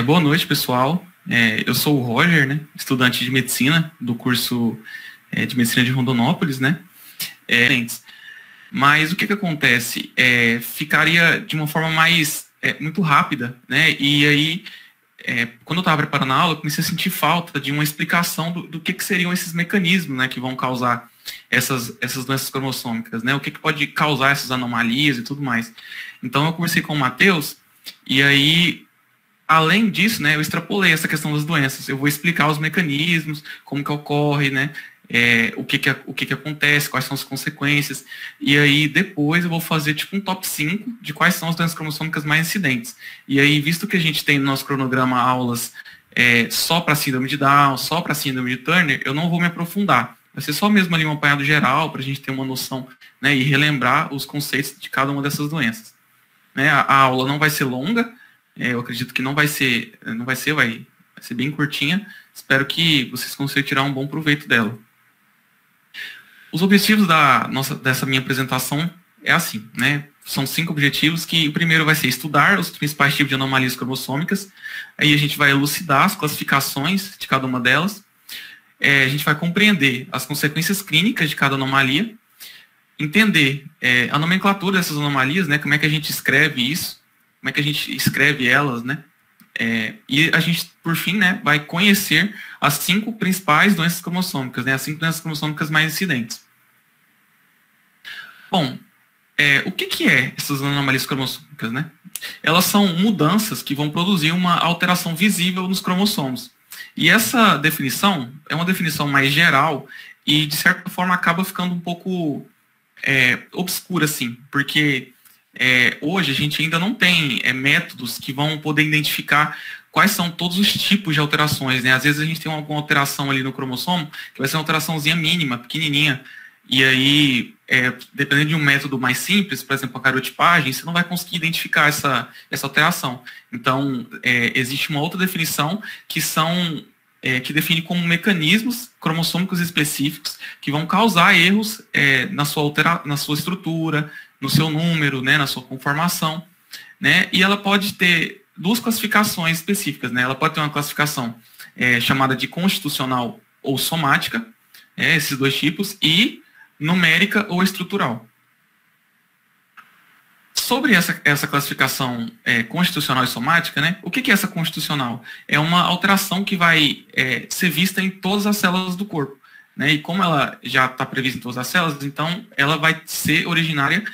Boa noite, pessoal. Eu sou o Roger, né, estudante de medicina do curso de medicina de Rondonópolis, né? Mas o que acontece? Ficaria de uma forma mais muito rápida, né? E aí, quando eu estava preparando a aula, eu comecei a sentir falta de uma explicação do que seriam esses mecanismos, né, que vão causar essas doenças cromossômicas, né? O que pode causar essas anomalias e tudo mais. Então, eu conversei com o Matheus e aí, além disso, né, eu extrapolei essa questão das doenças. Eu vou explicar os mecanismos, como que ocorre, né, o que acontece, quais são as consequências. E aí, depois, eu vou fazer tipo um top 5 de quais são as doenças cromossômicas mais incidentes. E aí, visto que a gente tem no nosso cronograma aulas só para síndrome de Down, só para síndrome de Turner, eu não vou me aprofundar. Vai ser só mesmo ali um apanhado geral, para a gente ter uma noção, né, e relembrar os conceitos de cada uma dessas doenças. Né, a aula não vai ser longa, eu acredito que vai ser bem curtinha. Espero que vocês consigam tirar um bom proveito dela. Os objetivos dessa minha apresentação é assim, né? São 5 objetivos, que o primeiro vai ser estudar os principais tipos de anomalias cromossômicas. Aí a gente vai elucidar as classificações de cada uma delas. A gente vai compreender as consequências clínicas de cada anomalia, entender a nomenclatura dessas anomalias, né? Como é que a gente escreve isso, como é que a gente escreve elas, né? E a gente, por fim, né, vai conhecer as 5 principais doenças cromossômicas, né? As 5 doenças cromossômicas mais incidentes. Bom, o que é essas anomalias cromossômicas, né? Elas são mudanças que vão produzir uma alteração visível nos cromossomos. E essa definição é uma definição mais geral e, de certa forma, acaba ficando um pouco obscura, assim, porque hoje a gente ainda não tem métodos que vão poder identificar quais são todos os tipos de alterações, né? Às vezes a gente tem alguma alteração ali no cromossomo que vai ser uma alteraçãozinha mínima, pequenininha, e aí, dependendo de um método mais simples, por exemplo, a cariotipagem, você não vai conseguir identificar essa alteração. Então, existe uma outra definição que define como mecanismos cromossômicos específicos que vão causar erros na sua estrutura, no seu número, né, na sua conformação, né, e ela pode ter 2 classificações específicas, né, ela pode ter uma classificação chamada de constitucional ou somática, esses 2 tipos, e numérica ou estrutural. Sobre essa classificação constitucional e somática, né, o que é essa constitucional? É uma alteração que vai ser vista em todas as células do corpo, né, e como ela já está prevista em todas as células, então ela vai ser originária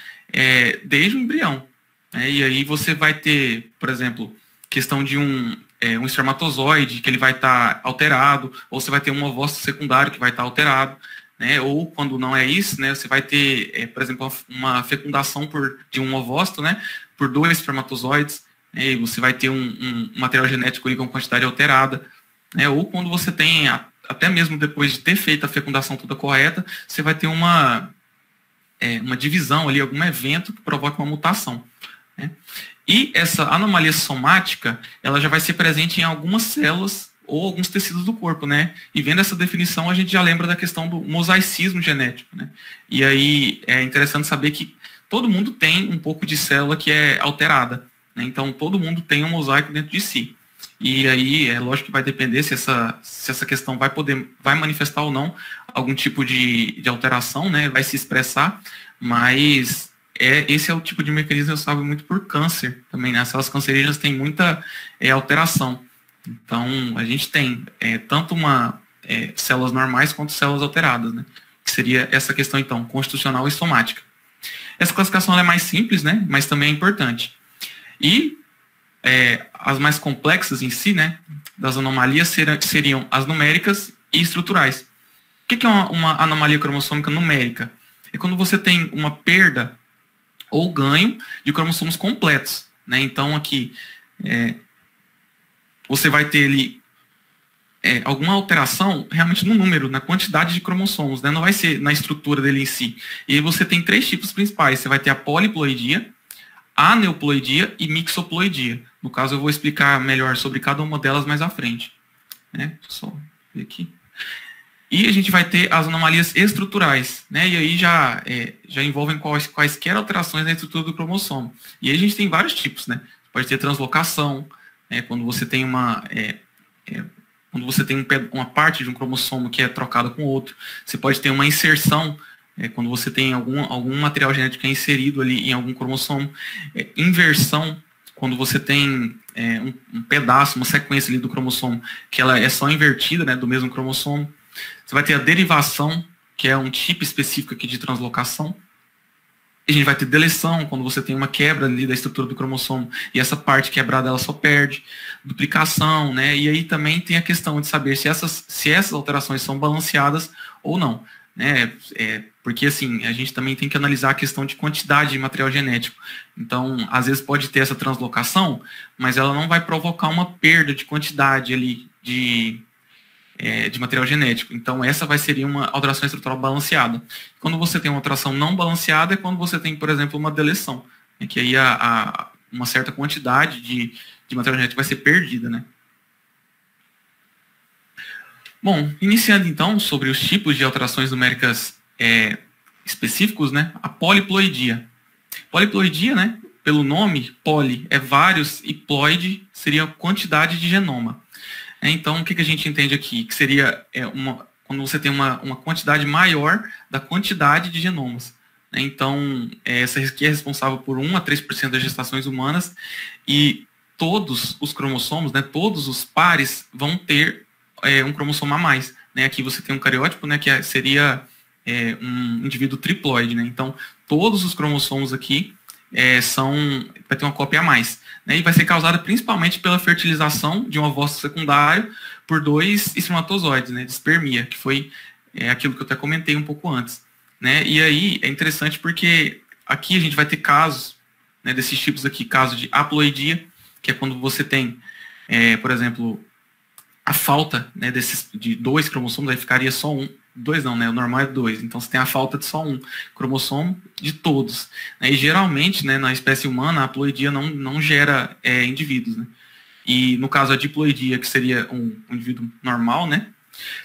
desde o embrião. E aí você vai ter, por exemplo, questão de um espermatozoide, que ele vai estar alterado, ou você vai ter um ovócito secundário que vai estar alterado, né, ou quando não é isso, né, você vai ter, por exemplo, uma fecundação de um ovócito, né, por 2 espermatozoides, né, e você vai ter um material genético ali com quantidade alterada, né, ou quando você tem, até mesmo depois de ter feito a fecundação toda correta, você vai ter uma divisão ali, algum evento que provoca uma mutação, né. E essa anomalia somática, ela já vai ser presente em algumas células ou alguns tecidos do corpo, né? E vendo essa definição, a gente já lembra da questão do mosaicismo genético, né? E aí é interessante saber que todo mundo tem um pouco de célula que é alterada, né? Então, todo mundo tem um mosaico dentro de si. E aí, lógico que vai depender se essa questão vai manifestar ou não algum tipo de alteração, né? Vai se expressar, mas esse é o tipo de mecanismo responsável muito por câncer também, né? As células cancerígenas têm muita alteração. Então, a gente tem tanto células normais quanto células alteradas, né? Que seria essa questão, então, constitucional e somática. Essa classificação é mais simples, né? Mas também é importante. E as mais complexas em si, né? Das anomalias seriam as numéricas e estruturais. O que é uma anomalia cromossômica numérica? É quando você tem uma perda ou ganho de cromossomos completos, né? Então, aqui você vai ter ali alguma alteração realmente no número, na quantidade de cromossomos, né? Não vai ser na estrutura dele em si. E aí você tem 3 tipos principais. Você vai ter a poliploidia, a aneuploidia e mixoploidia. No caso, eu vou explicar melhor sobre cada uma delas mais à frente, né? Só ver aqui. E a gente vai ter as anomalias estruturais, né? E aí já envolvem quaisquer alterações na estrutura do cromossomo. E aí a gente tem vários tipos, né? Pode ter translocação, Quando você tem quando você tem uma parte de um cromossomo que é trocada com outro. Você pode ter uma inserção, quando você tem algum material genético inserido ali em algum cromossomo. Inversão, quando você tem um pedaço, uma sequência ali do cromossomo, que ela é só invertida, né, do mesmo cromossomo. Você vai ter a derivação, que é um tipo específico aqui de translocação. A gente vai ter deleção, quando você tem uma quebra ali da estrutura do cromossomo e essa parte quebrada ela só perde. Duplicação, né? E aí também tem a questão de saber se essas alterações são balanceadas ou não, né? Porque assim, a gente também tem que analisar a questão de quantidade de material genético. Então, às vezes pode ter essa translocação, mas ela não vai provocar uma perda de quantidade ali de material genético. Então, essa seria uma alteração estrutural balanceada. Quando você tem uma alteração não balanceada, é quando você tem, por exemplo, uma deleção, né, que aí uma certa quantidade de material genético vai ser perdida, né? Bom, iniciando então sobre os tipos de alterações numéricas específicos, né? A poliploidia. Poliploidia, né? Pelo nome, poli é vários e ploide seria quantidade de genoma. Então, o que a gente entende aqui? Que seria quando você tem uma quantidade maior da quantidade de genomas. Então, essa aqui é responsável por 1 a 3% das gestações humanas e todos os cromossomos, né, todos os pares vão ter um cromossomo a mais. Né? Aqui você tem um cariótipo, né, que seria um indivíduo triploide. Né? Então, todos os cromossomos aqui vai ter uma cópia a mais. Né, e vai ser causada principalmente pela fertilização de um ovócito secundário por 2 espermatozoides, né, de espermia, que foi aquilo que eu até comentei um pouco antes. Né, e aí é interessante porque aqui a gente vai ter casos, né, desses tipos aqui, caso de haploidia, que é quando você tem, por exemplo, a falta, né, de 2 cromossomos, aí ficaria só um. 2 não, né? O normal é 2. Então você tem a falta de só um cromossomo de todos. Né? E geralmente, né, na espécie humana, a haploidia não gera indivíduos. Né? E no caso a diploidia, que seria um indivíduo normal, né?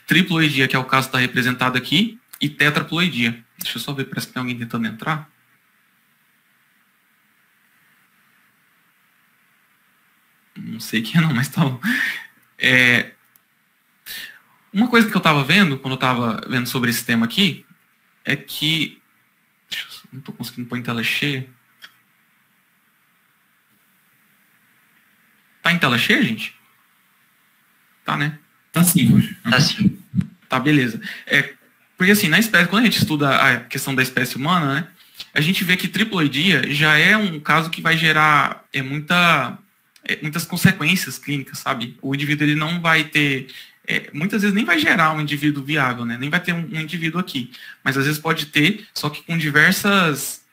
Triploidia, que é o caso que está representado aqui, e tetraploidia. Deixa eu só ver, parece que tem alguém tentando entrar. Não sei quem não, mas tá bom. Uma coisa que eu estava vendo, quando eu estava vendo sobre esse tema aqui, é que... Não estou conseguindo pôr em tela cheia. Tá em tela cheia, gente? Tá, né? Tá sim, Roger. Tá sim. Tá, beleza. Porque assim, na espécie, quando a gente estuda a questão da espécie humana, né, a gente vê que triploidia já é um caso que vai gerar muitas consequências clínicas, sabe? O indivíduo ele não vai ter... muitas vezes nem vai gerar um indivíduo viável, né? Nem vai ter um indivíduo aqui. Mas às vezes pode ter, só que com diversas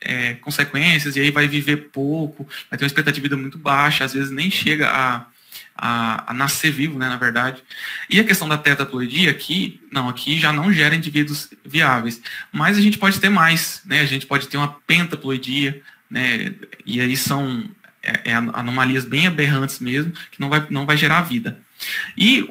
consequências, e aí vai viver pouco, vai ter uma expectativa de vida muito baixa, às vezes nem chega a nascer vivo, né, na verdade. E a questão da tetraploidia aqui já não gera indivíduos viáveis. Mas a gente pode ter mais, né? A gente pode ter uma pentaploidia, né? E aí são anomalias bem aberrantes mesmo, que não vai gerar vida. E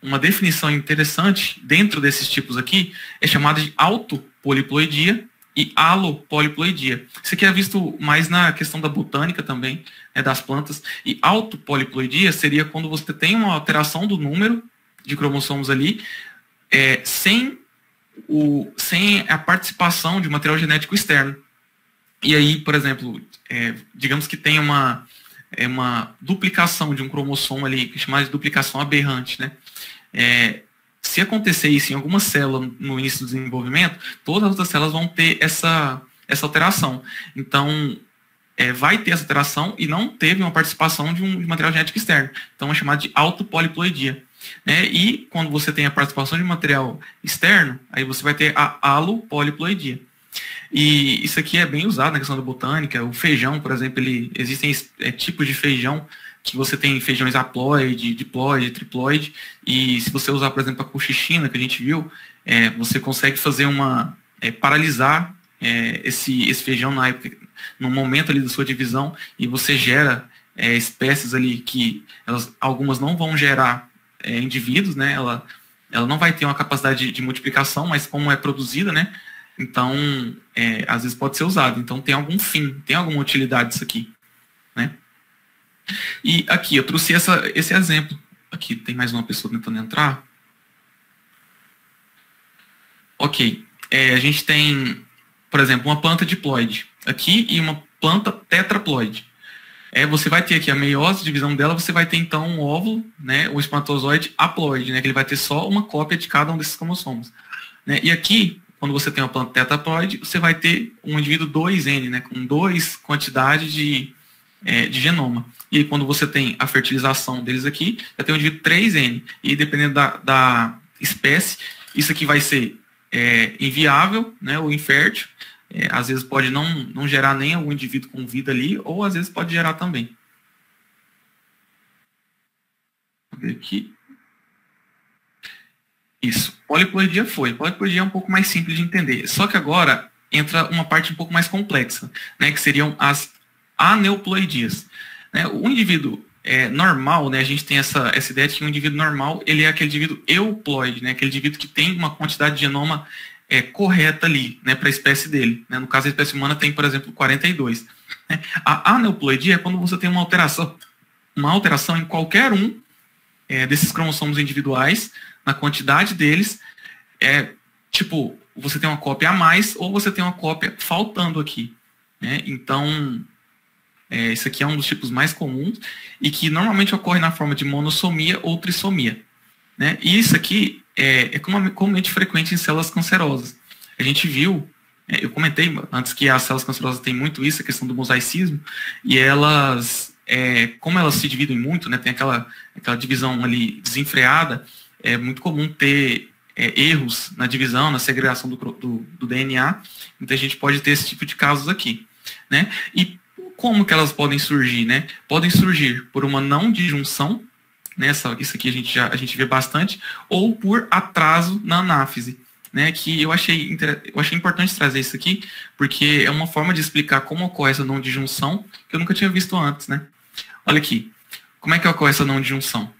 uma definição interessante dentro desses tipos aqui é chamada de autopoliploidia e alopoliploidia. Isso aqui é visto mais na questão da botânica também, né, das plantas. E autopoliploidia seria quando você tem uma alteração do número de cromossomos ali, sem a participação de material genético externo. E aí, por exemplo, digamos que tem uma duplicação de um cromossomo ali, que é chamada de duplicação aberrante, né? Se acontecer isso em alguma célula no início do desenvolvimento, todas as outras células vão ter essa alteração. Então, vai ter essa alteração e não teve uma participação de material genético externo. Então, é chamado de autopoliploidia. Né? E quando você tem a participação de material externo, aí você vai ter a alopoliploidia. E isso aqui é bem usado na questão da botânica. O feijão, por exemplo, existem tipos de feijão que você tem feijões haploide, diploide, triploide, e se você usar, por exemplo, a colchicina que a gente viu, você consegue fazer paralisar esse feijão no momento ali da sua divisão, e você gera espécies ali que algumas não vão gerar indivíduos, né? Ela não vai ter uma capacidade de multiplicação, mas como é produzida, né? Então, às vezes pode ser usado. Então, tem algum fim, tem alguma utilidade isso aqui, né? E aqui, eu trouxe esse exemplo. Aqui tem mais uma pessoa tentando entrar. Ok. A gente tem, por exemplo, uma planta diploide aqui e uma planta tetraploide. Você vai ter aqui a meiose, divisão dela, você vai ter então um óvulo, né, o espermatozoide haploide, né, que ele vai ter só uma cópia de cada um desses cromossomos. Né? E aqui, quando você tem uma planta tetraploide, você vai ter um indivíduo 2N, né, com 2 quantidades de genoma. E aí, quando você tem a fertilização deles aqui, já tem um indivíduo 3N. E dependendo da espécie, isso aqui vai ser inviável, né, ou infértil. Às vezes pode não gerar nem algum indivíduo com vida ali, ou às vezes pode gerar também. Vou ver aqui. Isso. Poliploidia foi. Poliploidia é um pouco mais simples de entender. Só que agora entra uma parte um pouco mais complexa, né, que seriam as aneuploidias. Né? O indivíduo normal, né, a gente tem essa ideia de que um indivíduo normal ele é aquele indivíduo euploide, né, aquele indivíduo que tem uma quantidade de genoma correta ali, né, para a espécie dele. Né? No caso, a espécie humana tem, por exemplo, 42. Né? A aneuploidia é quando você tem uma alteração em qualquer um desses cromossomos individuais, na quantidade deles, tipo, você tem uma cópia a mais ou você tem uma cópia faltando aqui. Né? Então, esse aqui é um dos tipos mais comuns e que normalmente ocorre na forma de monossomia ou trissomia. Né? E isso aqui é comumente frequente em células cancerosas. A gente viu, eu comentei antes que as células cancerosas têm muito isso, a questão do mosaicismo, e elas, como elas se dividem muito, né, tem aquela divisão ali desenfreada, é muito comum ter erros na divisão, na segregação do DNA, então a gente pode ter esse tipo de casos aqui. Né? E como que elas podem surgir? Né? Podem surgir por uma não disjunção, né, isso aqui a gente vê bastante, ou por atraso na anáfise, né, que eu achei importante trazer isso aqui, porque é uma forma de explicar como ocorre essa não disjunção, que eu nunca tinha visto antes. Né? Olha aqui, como é que ocorre essa não disjunção?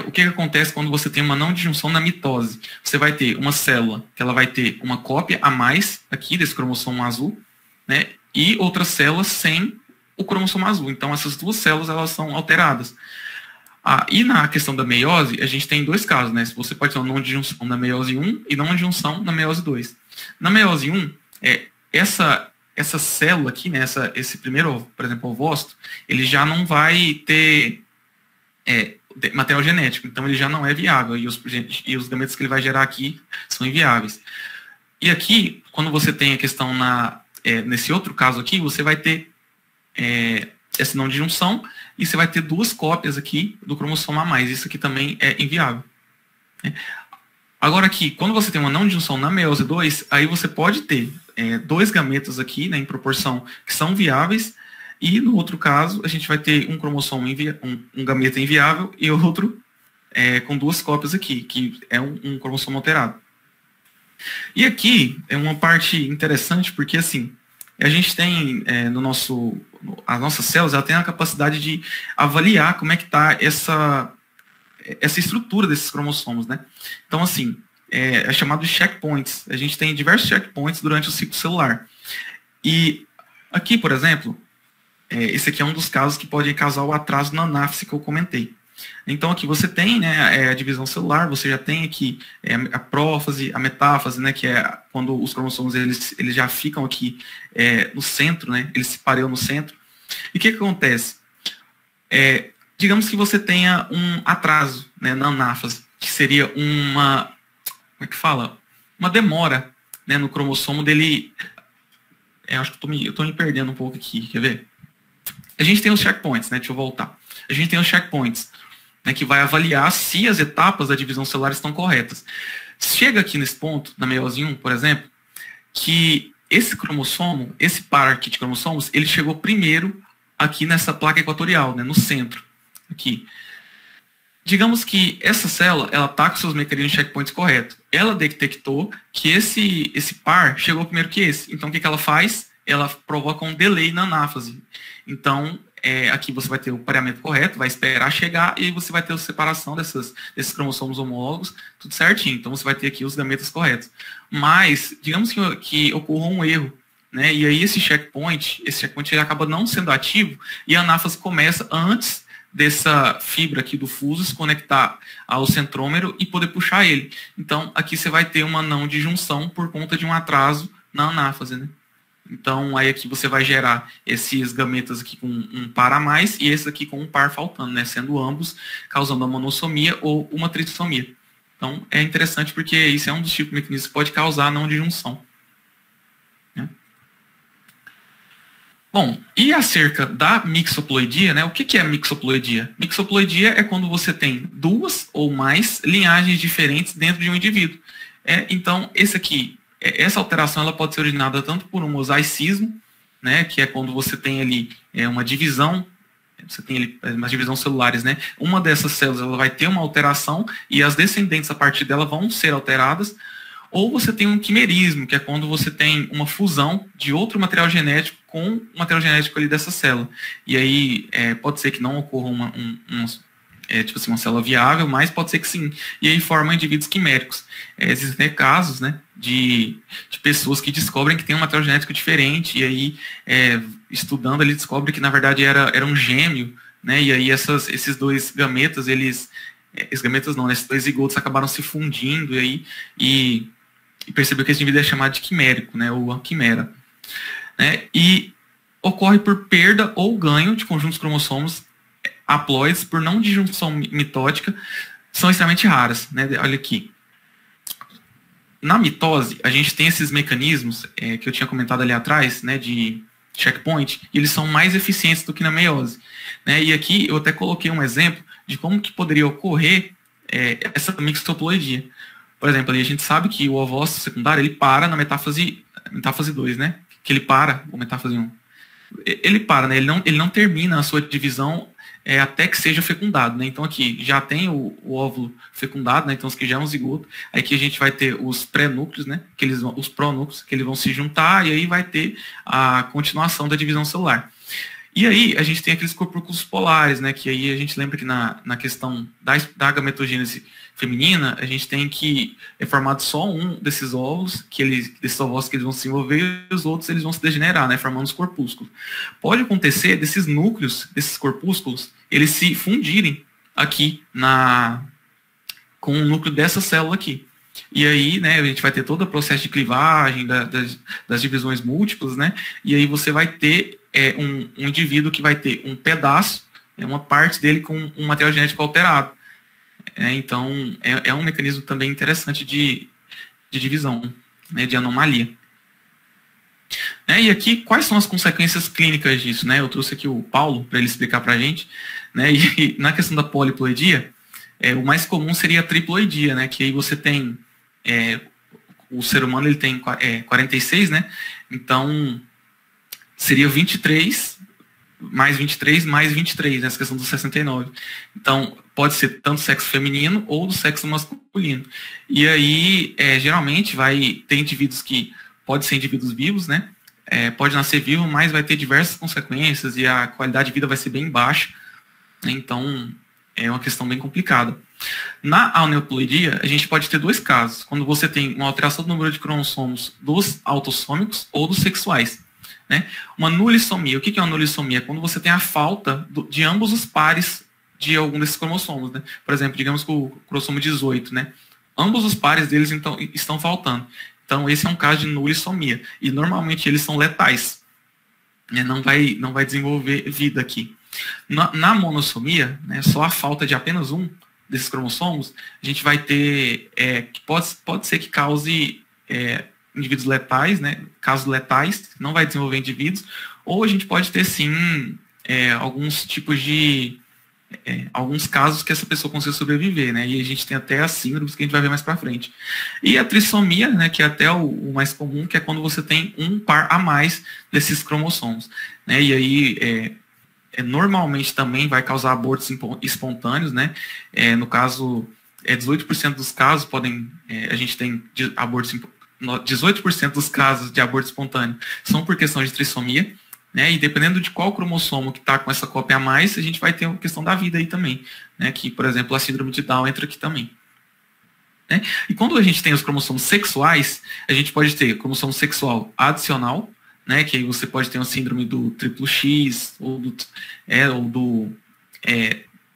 O que acontece quando você tem uma não disjunção na mitose? Você vai ter uma célula que ela vai ter uma cópia a mais aqui desse cromossomo azul, né, e outras células sem o cromossomo azul. Então, essas duas células elas são alteradas. E na questão da meiose, a gente tem dois casos, né? Você pode ter uma não disjunção na meiose 1 e não disjunção na meiose 2. Na meiose 1, essa célula aqui, né, esse primeiro, por exemplo, ovócito, ele já não vai ter material genético, então ele já não é viável, e os gametas que ele vai gerar aqui são inviáveis. E aqui, quando você tem a questão nesse outro caso aqui, você vai ter essa não disjunção, e você vai ter duas cópias aqui do cromossomo a mais. Isso aqui também é inviável. Agora aqui, quando você tem uma não disjunção na meiose 2, aí você pode ter dois gametas aqui, né, em proporção que são viáveis, e no outro caso, a gente vai ter um cromossomo um gameta inviável e outro com duas cópias aqui, que é um cromossomo alterado. E aqui é uma parte interessante, porque assim, a gente tem as nossas células, ela tem a capacidade de avaliar como é que está essa estrutura desses cromossomos, né? Então, assim, é chamado de checkpoints. A gente tem diversos checkpoints durante o ciclo celular. E aqui, por exemplo, esse aqui é um dos casos que pode causar o atraso na anáfise que eu comentei. Então, aqui você tem, né, a divisão celular, você já tem aqui a prófase, a metáfase, né, que é quando os cromossomos eles já ficam aqui no centro, né, eles se pareiam no centro. E o que acontece? Digamos que você tenha um atraso, né, na anáfase, que seria como é que fala? Uma demora, né, no cromossomo dele. Acho que eu estou me perdendo um pouco aqui, quer ver? A gente tem os checkpoints, né, deixa eu voltar. A gente tem os checkpoints, né, que vai avaliar se as etapas da divisão celular estão corretas. Chega aqui nesse ponto, na meiose 1, por exemplo, que esse cromossomo, esse par aqui de cromossomos, ele chegou primeiro aqui nessa placa equatorial, né, no centro, aqui. Digamos que essa célula, ela está com seus mecanismos de checkpoints corretos. Ela detectou que esse par chegou primeiro que esse. Então, o que ela faz? Ela provoca um delay na anáfase. Então, aqui você vai ter o pareamento correto, vai esperar chegar e você vai ter a separação desses cromossomos homólogos, tudo certinho. Então, você vai ter aqui os gametas corretos. Mas, digamos que ocorra um erro, né? E aí esse checkpoint ele acaba não sendo ativo e a anáfase começa antes dessa fibra aqui do fuso se conectar ao centrômero e poder puxar ele. Então, aqui você vai ter uma não disjunção por conta de um atraso na anáfase, né? Então, aí aqui você vai gerar esses gametas aqui com um par a mais e esse aqui com um par faltando, né? Sendo ambos causando a monossomia ou uma trissomia. Então, é interessante porque isso é um dos tipos de mecanismos que pode causar a não disjunção. Né? Bom, e acerca da mixoploidia, né? O que é mixoploidia? Mixoploidia é quando você tem duas ou mais linhagens diferentes dentro de um indivíduo. Então, essa alteração ela pode ser originada tanto por um mosaicismo, né, que é quando você tem ali uma divisão, você tem ali uma divisão celulares, né, uma dessas células ela vai ter uma alteração e as descendentes a partir dela vão ser alteradas, ou você tem um quimerismo, que é quando você tem uma fusão de outro material genético com o material genético ali dessa célula. E aí pode ser que não ocorra tipo assim, uma célula viável, mas pode ser que sim. E aí formam indivíduos quiméricos. Existem casos, né, de pessoas que descobrem que tem um material genético diferente, e aí, estudando, ele descobre que, na verdade, era um gêmeo, né, e aí esses dois gametas, esses gametas não, né, esses dois zigotos acabaram se fundindo, e percebeu que esse indivíduo é chamado de quimérico, né, ou quimera. Né, e ocorre por perda ou ganho de conjuntos cromossomos haploides por não disjunção mitótica, são extremamente raras, né? Olha aqui. Na mitose, a gente tem esses mecanismos que eu tinha comentado ali atrás, né, de checkpoint, e eles são mais eficientes do que na meiose. Né? E aqui eu até coloquei um exemplo de como que poderia ocorrer essa mixoploidia. Por exemplo, ali a gente sabe que o ovócito secundário ele para na metáfase 2, né? Que ele para, ou metáfase 1. Ele para, né? Ele não termina a sua divisão até que seja fecundado, né? Então aqui já tem o óvulo fecundado, né? Então isso aqui já é um zigoto. Aí aqui a gente vai ter os pré-núcleos, né? Os pronúcleos, que eles vão se juntar e aí vai ter a continuação da divisão celular. E aí a gente tem aqueles corpúsculos polares, né? Que aí a gente lembra que na questão da gametogênese feminina, a gente tem que é formado só um desses óvulos, desses ovócitos que eles vão se envolver, e os outros eles vão se degenerar, né? Formando os corpúsculos. Pode acontecer desses núcleos, desses corpúsculos, eles se fundirem aqui com o núcleo dessa célula aqui. E aí, né, a gente vai ter todo o processo de clivagem, das divisões múltiplas, né? E aí você vai ter um indivíduo que vai ter um pedaço, uma parte dele com um material genético alterado. Então, é um mecanismo também interessante de divisão, né, de anomalia. E aqui, quais são as consequências clínicas disso? Né? Eu trouxe aqui o Paulo para ele explicar para a gente. Né? E na questão da poliploidia, o mais comum seria a triploidia, né? Que aí você tem... o ser humano ele tem 46, né? Então, seria 23 mais 23 mais 23, nessa questão dos 69. Então, pode ser tanto sexo feminino ou do sexo masculino. E aí, geralmente, vai ter indivíduos que podem ser indivíduos vivos, né? Pode nascer vivo, mas vai ter diversas consequências e a qualidade de vida vai ser bem baixa. Então, é uma questão bem complicada. Na aneuploidia, a gente pode ter dois casos. Quando você tem uma alteração do número de cromossomos dos autossômicos ou dos sexuais. Né? Uma nulissomia. O que é uma nulissomia? É quando você tem a falta de ambos os pares de algum desses cromossomos. Né? Por exemplo, digamos que o cromossomo 18, né? Ambos os pares deles então, estão faltando. Então, esse é um caso de nulissomia. E, normalmente, eles são letais. Né? Não vai desenvolver vida aqui. Na monossomia, né, só a falta de apenas um desses cromossomos, a gente vai ter, que pode ser que cause indivíduos letais, né, casos letais, não vai desenvolver indivíduos, ou a gente pode ter, sim, alguns tipos de... alguns casos que essa pessoa consiga sobreviver, né, e a gente tem até as síndromes que a gente vai ver mais para frente. E a trissomia, né, que é até o mais comum, que é quando você tem um par a mais desses cromossomos, né, e aí... normalmente também vai causar abortos espontâneos, né? No caso, 18% dos casos a gente tem abortos 18% dos casos de aborto espontâneo são por questão de trissomia, né? E dependendo de qual cromossomo que está com essa cópia a mais, a gente vai ter uma questão da vida aí também, né? Que, por exemplo, a síndrome de Down entra aqui também. Né? E quando a gente tem os cromossomos sexuais, a gente pode ter cromossomo sexual adicional, né, que aí você pode ter uma síndrome do triplo X ou do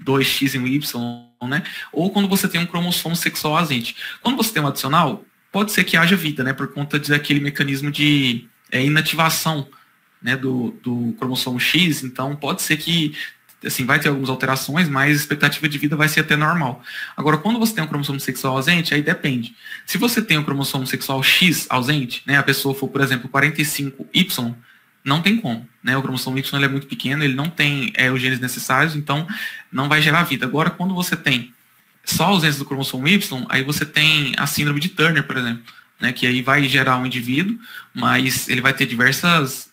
2X e um Y, né? Ou quando você tem um cromossomo sexual ausente. Quando você tem um adicional, pode ser que haja vida, né? Por conta daquele mecanismo de inativação, né, do cromossomo X. Então, pode ser que assim, vai ter algumas alterações, mas a expectativa de vida vai ser até normal. Agora, quando você tem um cromossomo sexual ausente, aí depende. Se você tem um cromossomo sexual X ausente, né, a pessoa for, por exemplo, 45Y, não tem como. Né? O cromossomo Y ele é muito pequeno, ele não tem os genes necessários, então não vai gerar vida. Agora, quando você tem só a ausência do cromossomo Y, aí você tem a síndrome de Turner, por exemplo, né, que aí vai gerar um indivíduo, mas ele vai ter diversas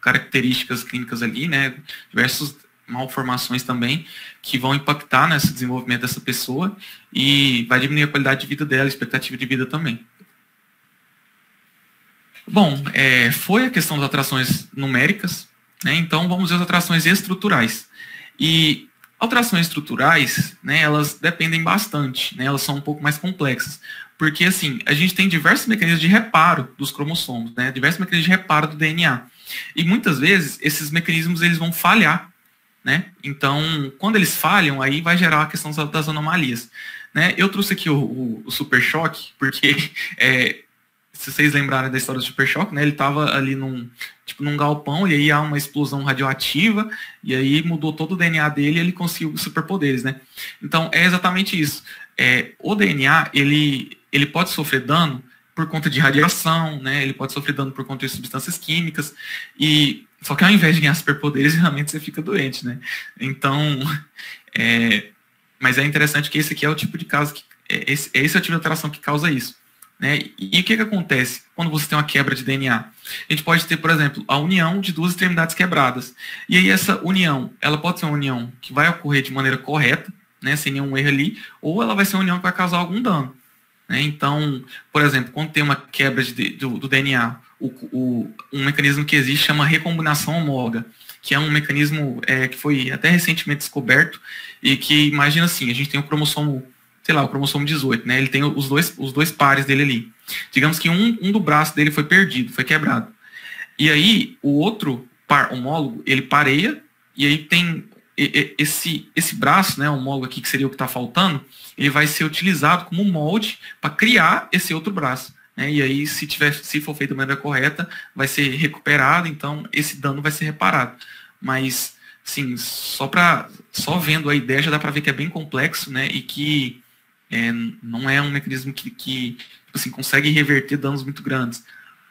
características clínicas ali, né, diversas malformações também, que vão impactar nesse desenvolvimento dessa pessoa e vai diminuir a qualidade de vida dela, a expectativa de vida também. Bom, foi a questão das alterações numéricas, né, então vamos ver as alterações estruturais. E alterações estruturais, né, elas dependem bastante, né, elas são um pouco mais complexas, porque assim, a gente tem diversos mecanismos de reparo dos cromossomos, né, diversos mecanismos de reparo do DNA, e muitas vezes esses mecanismos eles vão falhar, né, então quando eles falham, aí vai gerar a questão das anomalias, né. Eu trouxe aqui o super choque, porque se vocês lembrarem da história do super choque, né, ele estava ali num galpão, e aí há uma explosão radioativa, e aí mudou todo o DNA dele e ele conseguiu superpoderes, né? Então, é exatamente isso. O DNA, ele pode sofrer dano por conta de radiação, né? Ele pode sofrer dano por conta de substâncias químicas, só que ao invés de ganhar superpoderes, realmente você fica doente, né? Então, mas é interessante que esse aqui é o tipo de caso, esse é o tipo de alteração que causa isso. Né? E o que acontece quando você tem uma quebra de DNA? A gente pode ter, por exemplo, a união de duas extremidades quebradas. E aí essa união, ela pode ser uma união que vai ocorrer de maneira correta, né, sem nenhum erro ali, ou ela vai ser uma união que vai causar algum dano. Né? Então, por exemplo, quando tem uma quebra do DNA, um mecanismo que existe chama recombinação homóloga, que é um mecanismo que foi até recentemente descoberto, e que, imagina assim, a gente tem o cromossomo, sei lá, o cromossomo 18, né? Ele tem os dois pares dele ali. Digamos que um do braço dele foi perdido, foi quebrado. E aí, o outro par homólogo, ele pareia, e aí tem esse braço, né, homólogo aqui, que seria o que está faltando, ele vai ser utilizado como molde para criar esse outro braço. Né? E aí, se for feito da maneira correta, vai ser recuperado, então esse dano vai ser reparado. Mas, sim, só vendo a ideia já dá para ver que é bem complexo, né, e que não é um mecanismo que tipo assim, consegue reverter danos muito grandes.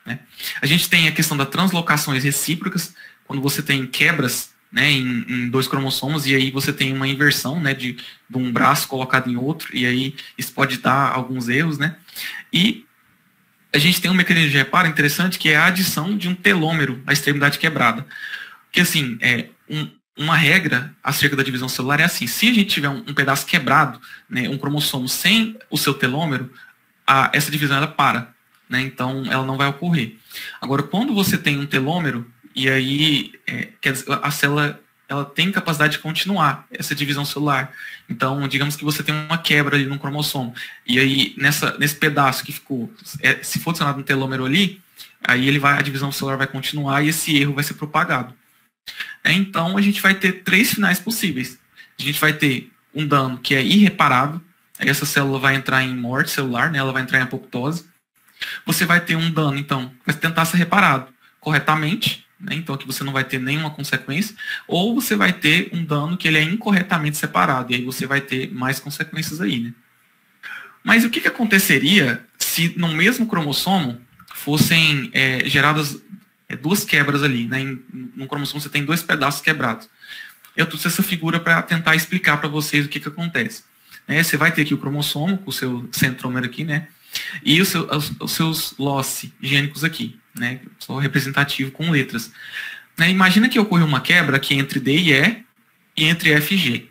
Né? A gente tem a questão das translocações recíprocas, quando você tem quebras, né, em dois cromossomos, e aí você tem uma inversão, né, de um braço colocado em outro, e aí isso pode dar alguns erros. Né? E a gente tem um mecanismo de reparo interessante, que é a adição de um telômero à extremidade quebrada. Porque assim, uma regra acerca da divisão celular é assim: se a gente tiver um pedaço quebrado, né, um cromossomo sem o seu telômero, essa divisão ela para, né, então ela não vai ocorrer. Agora, quando você tem um telômero, e aí a célula ela tem capacidade de continuar essa divisão celular. Então, digamos que você tem uma quebra ali no cromossomo, e aí nesse pedaço que ficou, se for adicionado um telômero ali, aí a divisão celular vai continuar e esse erro vai ser propagado. Então, a gente vai ter três finais possíveis. A gente vai ter um dano que é irreparável, aí essa célula vai entrar em morte celular, né, ela vai entrar em apoptose. Você vai ter um dano, então, que vai tentar ser reparado corretamente, né, então aqui você não vai ter nenhuma consequência, ou você vai ter um dano que ele é incorretamente separado, e aí você vai ter mais consequências aí. Né? Mas o que aconteceria se no mesmo cromossomo fossem geradas duas quebras ali, né? No cromossomo você tem dois pedaços quebrados. Eu trouxe essa figura para tentar explicar para vocês o que acontece. Você vai ter aqui o cromossomo, com o seu centrômero aqui, né? E os seus loci gênicos aqui, né? Só representativo com letras. Imagina que ocorreu uma quebra aqui entre D e E e entre F e G.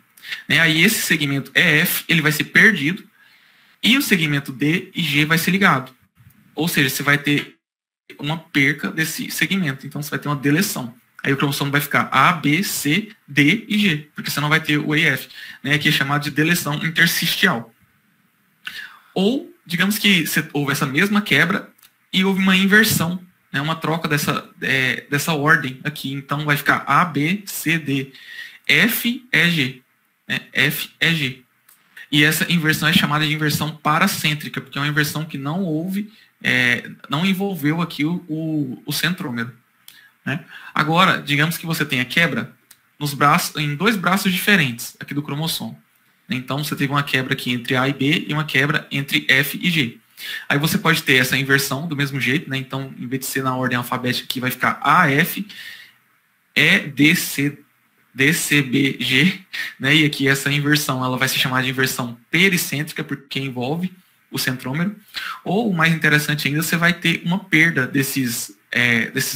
Aí esse segmento EF ele vai ser perdido e o segmento D e G vai ser ligado. Ou seja, você vai ter uma perca desse segmento, então você vai ter uma deleção. Aí o cromossomo vai ficar A, B, C, D e G, porque você não vai ter o EF, né, que é chamado de deleção intersticial. Ou, digamos que houve essa mesma quebra e houve uma inversão, né, uma troca dessa ordem aqui, então vai ficar A, B, C, D, F, E, G. né? F é G. E essa inversão é chamada de inversão paracêntrica, porque é uma inversão que não houve, não envolveu aqui o centrômero, né? Agora, digamos que você tenha quebra em dois braços diferentes aqui do cromossomo. Então, você teve uma quebra aqui entre A e B e uma quebra entre F e G. Aí você pode ter essa inversão do mesmo jeito, né? Então, em vez de ser na ordem alfabética aqui, vai ficar AF, EDC, DCBG, né? E aqui essa inversão, ela vai se chamar de inversão pericêntrica, porque envolve o centrômero. Ou, mais interessante ainda, você vai ter uma perda desses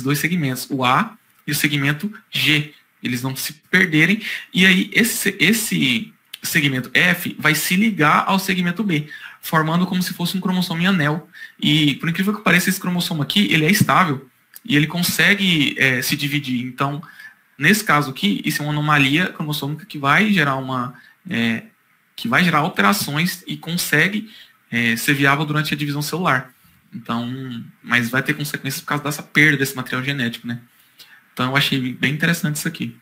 dois segmentos, o A e o segmento G. Eles vão se perderem, e aí esse segmento F vai se ligar ao segmento B, formando como se fosse um cromossomo em anel. E, por incrível que pareça, esse cromossomo aqui, ele é estável, e ele consegue se dividir. Então, nesse caso aqui, isso é uma anomalia cromossômica que vai gerar alterações e consegue ser viável durante a divisão celular. Então, mas vai ter consequências por causa dessa perda desse material genético, né? Então, eu achei bem interessante isso aqui.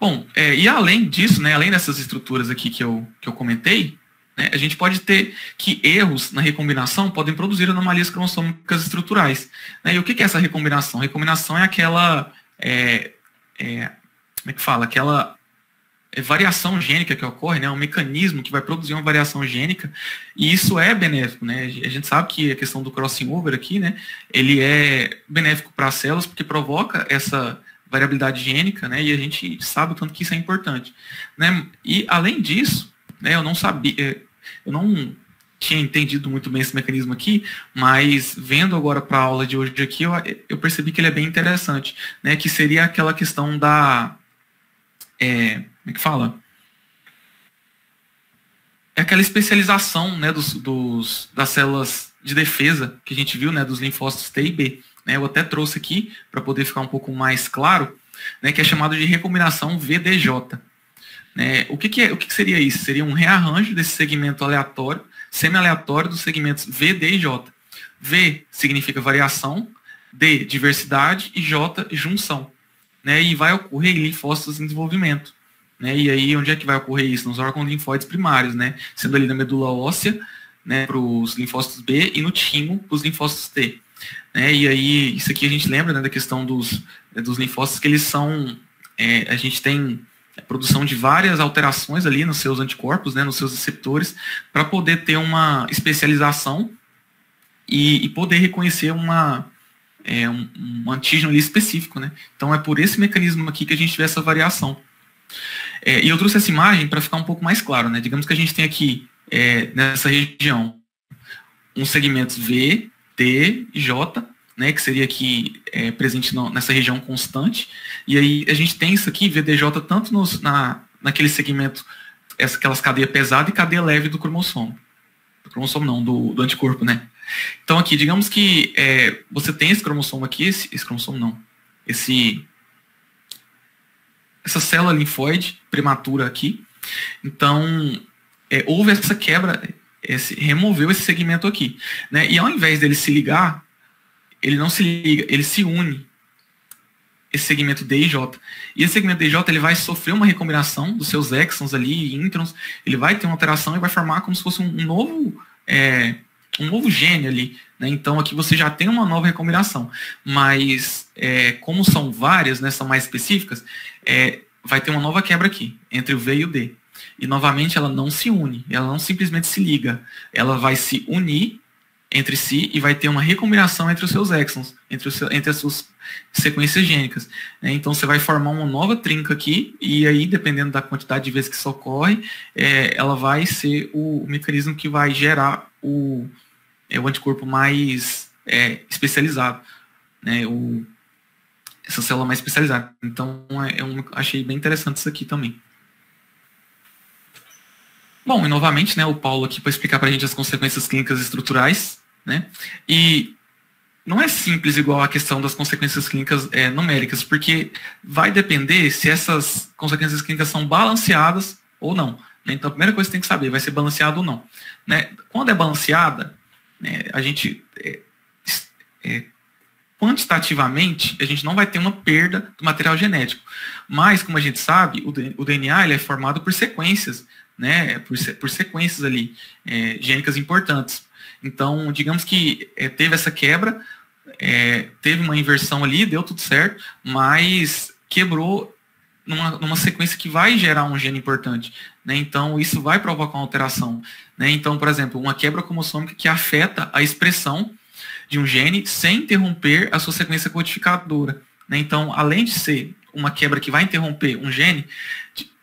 Bom, e além disso, né, além dessas estruturas aqui que eu comentei, né, a gente pode ter que erros na recombinação podem produzir anomalias cromossômicas estruturais, né? E o que é essa recombinação? Recombinação é aquela, como é que fala? Aquela variação gênica que ocorre, né? Um mecanismo que vai produzir uma variação gênica, e isso é benéfico, né? A gente sabe que a questão do crossing over aqui, né, ele é benéfico para as células porque provoca essa variabilidade gênica, né? E a gente sabe o tanto que isso é importante, né? E além disso, né, eu não tinha entendido muito bem esse mecanismo aqui, mas vendo agora para a aula de hoje aqui, eu percebi que ele é bem interessante, né? Que seria aquela questão da como é que fala? É aquela especialização, né, das células de defesa que a gente viu, né, dos linfócitos T e B. Né, eu até trouxe aqui para poder ficar um pouco mais claro, né, que é chamado de recombinação VDJ. Né, o que seria isso? Seria um rearranjo desse segmento aleatório, semi-aleatório dos segmentos VD e J. V significa variação, D, diversidade e J, junção. Né, e vai ocorrer em linfócitos em desenvolvimento. Né, e aí, onde é que vai ocorrer isso? Nos órgãos linfóides primários, né, sendo ali na medula óssea, né, para os linfócitos B, e no timo para os linfócitos T. Né, e aí, isso aqui a gente lembra, né, da questão dos linfócitos, que eles são, a gente tem a produção de várias alterações ali nos seus anticorpos, né, nos seus receptores, para poder ter uma especialização e poder reconhecer um antígeno ali específico, né? Então é por esse mecanismo aqui que a gente vê essa variação. E eu trouxe essa imagem para ficar um pouco mais claro, né? Digamos que a gente tem aqui, nessa região, uns segmentos V, T e J, né? Que seria aqui presente nessa região constante. E aí a gente tem isso aqui, VDJ, tanto naquele segmento, aquelas cadeias pesadas e cadeia leve do cromossomo. Do cromossomo não, do anticorpo, né? Então aqui, digamos que você tem esse cromossomo aqui, esse cromossomo não, essa célula linfóide prematura aqui. Então, houve essa quebra, removeu esse segmento aqui, né? E ao invés dele se ligar, ele não se liga, ele se une, esse segmento D e J. E esse segmento D e J, ele vai sofrer uma recombinação dos seus exons ali, introns, ele vai ter uma alteração e vai formar como se fosse um novo gene ali, né? Então aqui você já tem uma nova recombinação, mas como são várias, né, são mais específicas, vai ter uma nova quebra aqui, entre o V e o D. E novamente ela não se une, ela não simplesmente se liga, ela vai se unir entre si e vai ter uma recombinação entre os seus exons, entre as suas sequências gênicas. Né? Então você vai formar uma nova trinca aqui, e aí, dependendo da quantidade de vezes que isso ocorre, ela vai ser o mecanismo que vai gerar o anticorpo mais especializado, né? Essa célula mais especializada. Então, achei bem interessante isso aqui também. Bom, e novamente, né, o Paulo aqui para explicar para a gente as consequências clínicas estruturais, né? E não é simples igual a questão das consequências clínicas numéricas, porque vai depender se essas consequências clínicas são balanceadas ou não. Né? Então, a primeira coisa que você tem que saber, vai ser balanceado ou não. Né? Quando é balanceada, né, a gente... quantitativamente, a gente não vai ter uma perda do material genético. Mas, como a gente sabe, o DNA ele é formado por sequências, né, por sequências ali, gênicas importantes. Então, digamos que teve essa quebra, teve uma inversão ali, deu tudo certo, mas quebrou numa sequência que vai gerar um gene importante, né? Então, isso vai provocar uma alteração, né? Então, por exemplo, uma quebra cromossômica que afeta a expressão de um gene sem interromper a sua sequência codificadora, né? Então, além de ser uma quebra que vai interromper um gene,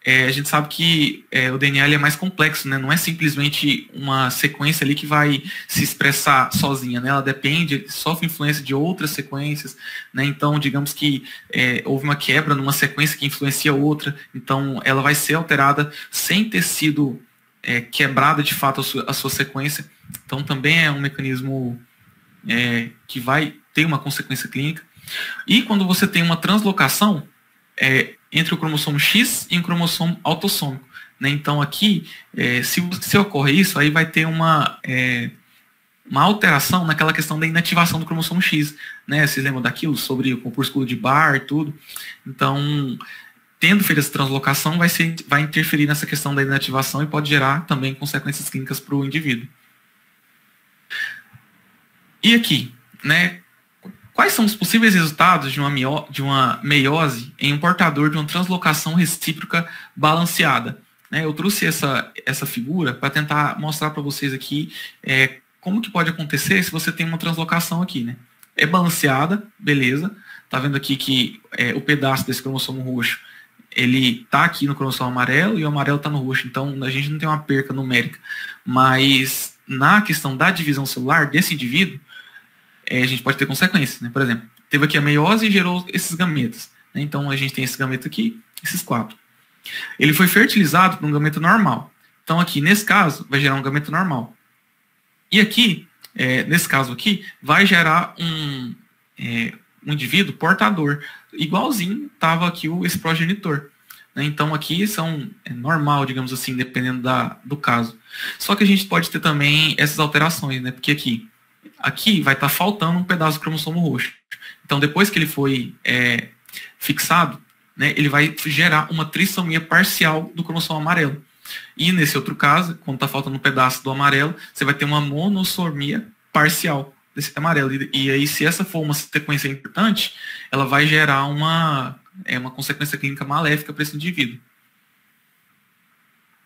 a gente sabe que o DNA ele é mais complexo, né? Não é simplesmente uma sequência ali que vai se expressar sozinha, né? Ela depende, sofre influência de outras sequências, né? Então, digamos que houve uma quebra numa sequência que influencia outra, então ela vai ser alterada sem ter sido quebrada de fato a sua sequência. Então, também é um mecanismo que vai ter uma consequência clínica. E quando você tem uma translocação entre o cromossomo X e o cromossomo autossômico, né? Então aqui, se ocorre isso, aí vai ter uma alteração naquela questão da inativação do cromossomo X, né? Vocês lembram daquilo sobre o corpúsculo de Barr e tudo? Então, tendo feito essa translocação, vai interferir nessa questão da inativação e pode gerar também consequências clínicas para o indivíduo. E aqui, né? Quais são os possíveis resultados de uma meiose em um portador de uma translocação recíproca balanceada? Eu trouxe essa figura para tentar mostrar para vocês aqui como que pode acontecer se você tem uma translocação aqui, né? É balanceada, beleza. Tá vendo aqui que o pedaço desse cromossomo roxo, ele tá aqui no cromossomo amarelo e o amarelo tá no roxo. Então, a gente não tem uma perca numérica. Mas, na questão da divisão celular desse indivíduo, a gente pode ter consequências, né? Por exemplo, teve aqui a meiose e gerou esses gametas, né? Então, a gente tem esse gameta aqui, esses 4. Ele foi fertilizado por um gameta normal. Então, aqui, nesse caso, vai gerar um gameta normal. E aqui, nesse caso aqui, vai gerar um indivíduo portador. Igualzinho estava aqui esse progenitor, né? Então, aqui é normal, digamos assim, dependendo do caso. Só que a gente pode ter também essas alterações, né? Porque aqui vai estar faltando um pedaço do cromossomo roxo. Então, depois que ele foi fixado, né, ele vai gerar uma trissomia parcial do cromossomo amarelo. E nesse outro caso, quando está faltando um pedaço do amarelo, você vai ter uma monossomia parcial desse amarelo. E aí, se essa for uma sequência importante, ela vai gerar uma consequência clínica maléfica para esse indivíduo.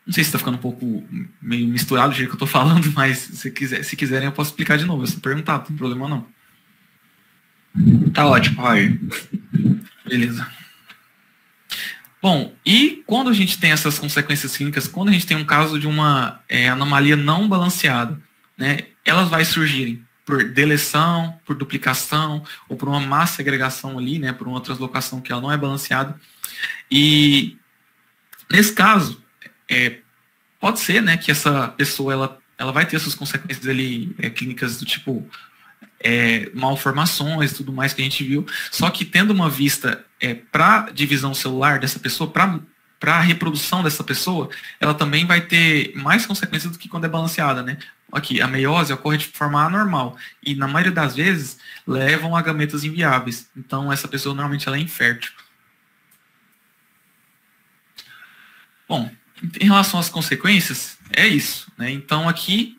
Não sei se está ficando um pouco meio misturado do jeito que eu estou falando, mas se quiserem eu posso explicar de novo. Eu só perguntar, não tem problema não. Tá ótimo, Roger. Beleza. Bom, e quando a gente tem essas consequências clínicas, quando a gente tem um caso de uma anomalia não balanceada, né, elas vai surgirem por deleção, por duplicação, ou por uma má segregação ali, né, por uma translocação que ela não é balanceada. E nesse caso, pode ser, né, que essa pessoa ela vai ter essas consequências ali, clínicas do tipo malformações e tudo mais que a gente viu, só que tendo uma vista para divisão celular dessa pessoa, para a reprodução dessa pessoa, ela também vai ter mais consequências do que quando é balanceada, né? Aqui, a meiose ocorre de forma anormal e, na maioria das vezes, levam a gametas inviáveis. Então, essa pessoa normalmente ela é infértil. Bom, em relação às consequências, é isso, né? Então, aqui,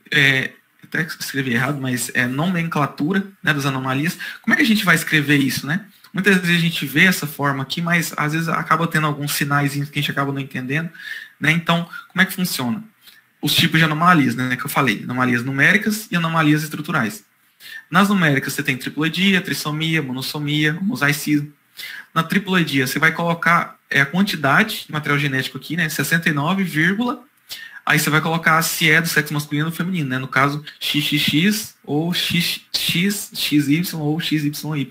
até escrevi errado, mas nomenclatura, né, das anomalias. Como é que a gente vai escrever isso, né? Muitas vezes a gente vê essa forma aqui, mas às vezes acaba tendo alguns sinais que a gente acaba não entendendo, né? Então, como é que funciona? Os tipos de anomalias, né, que eu falei, anomalias numéricas e anomalias estruturais. Nas numéricas você tem triploidia, trissomia, monossomia, mosaicismo. Na triploidia você vai colocar a quantidade de material genético aqui, né, 69, aí você vai colocar se é do sexo masculino ou feminino, né, no caso XXX ou XXY ou XYY.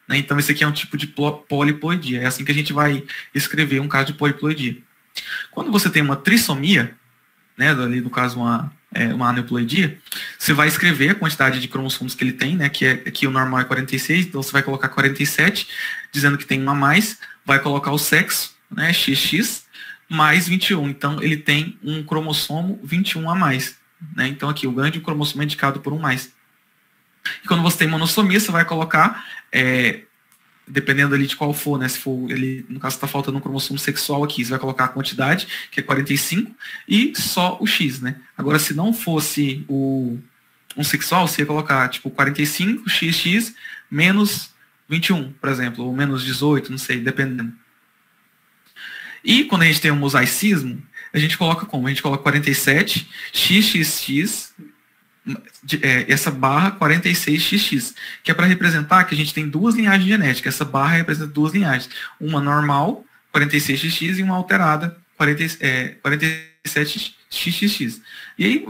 Né, então esse aqui é um tipo de poliploidia, é assim que a gente vai escrever um caso de poliploidia. Quando você tem uma trissomia, né, ali no caso uma aneuploidia, você vai escrever a quantidade de cromossomos que ele tem, né, que aqui o normal é 46, então você vai colocar 47, dizendo que tem um a mais, vai colocar o sexo, né, XX, mais 21, então ele tem um cromossomo 21 a mais, né, então aqui o ganho de um cromossomo é indicado por um mais. E quando você tem monossomia, você vai colocar, dependendo ali de qual for, né? Se for, ele, no caso, está faltando um cromossomo sexual aqui, você vai colocar a quantidade, que é 45, e só o X, né? Agora, se não fosse um sexual, você ia colocar, tipo, 45, XX, menos 21, por exemplo, ou menos 18, não sei, dependendo. E quando a gente tem um mosaicismo, a gente coloca como? A gente coloca 47, XXX, essa barra 46XX, que é para representar que a gente tem duas linhagens genéticas. Essa barra representa duas linhagens. Uma normal, 46XX, e uma alterada, 47XXX. E aí